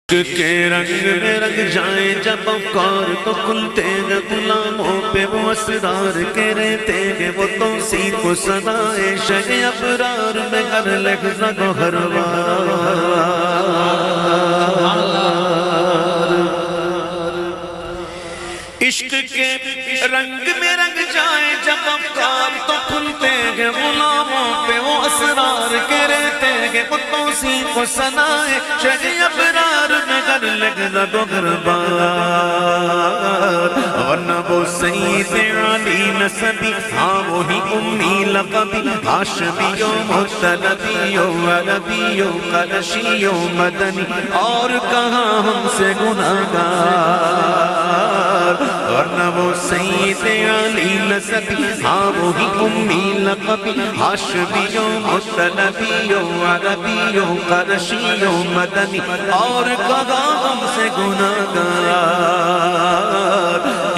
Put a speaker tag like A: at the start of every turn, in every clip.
A: کے رنگ میں رنگ جائیں جب افکار تو کھلتے ہیں غلاموں پہ وہ اسرار کے رہتے ہیں وہ توصیف و صدائے شہ ابرار میں ہر لحظہ کو ہر بار عشق کے رنگ میں رنگ جائیں جب افکار تو کھلتے ہیں غلاموں پہ وہ اسرار کے رہتے ہیں وہ توصیف و صدائے شہ ابرار میں ہر لحظہ کو ہر بار ورنہ وہ سید علی نسبی ہاں وہی امی لقبی ہاشمی و مطلبی و عربی و قرشی و مدنی اور کہاں ہم سے گناہگار ورنہ وہ سید علی نسبی ہاں وہی امی لقبی ہاشمی و مطلبی و عربی و قرشی و مدنی اور کہاں ہم سے گناہگار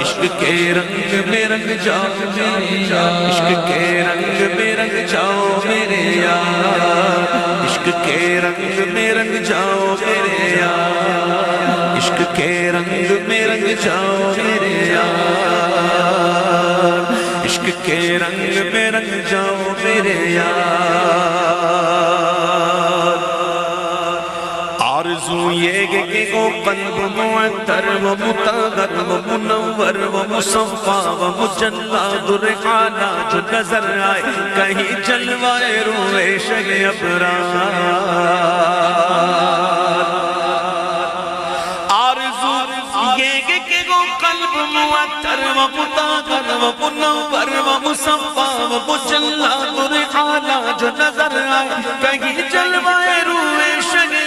A: عشق کے رنگ میں رنگ جاؤ میرے یار عشق کے رنگ میں رنگ جاؤ میرے یار عشق کے رنگ میں رنگ جاؤ میرے یار عشق کے رنگ میں رنگ جاؤ میرے یار عشق کے رنگ میں رنگ جاؤ میرے یار آرزو یہ کہ وہ قلب معطر و مطہر و منور و مصفا و مجلا درخانہ جو نظر آئے کہیں جلوائے روئے شہ ابرار آرزو یہ کہ وہ قلب معطر و مطہر و منور و مصفا و مجلا درخانہ جو نظر آئے کہیں جلوائے روئے شہ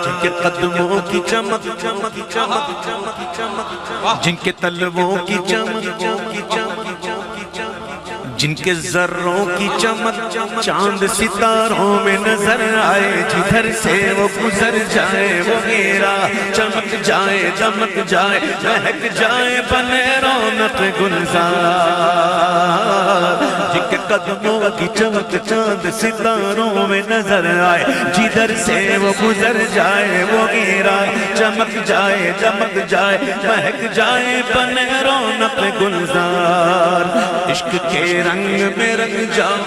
A: جن کے قدموں کی چمک جن کے طلبوں کی چمک جن کے ذروں کی چمک چاند ستاروں میں نظر آئے جدھر سے وہ گزر جائے وہ میرا چمک جائے چمک جائے مہک جائے بنے رونق گلزار جن کے قدموں کی چمک چاند ستاروں میں نظر آئے جدھر سے وہ گزر جائے وہ میرا چمک جائے چمک جائے مہک جائے بنے رونق گلزار عشق کے رنگ میں رنگ جاؤ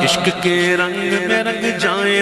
A: عشق کے رنگ میں رنگ جائیں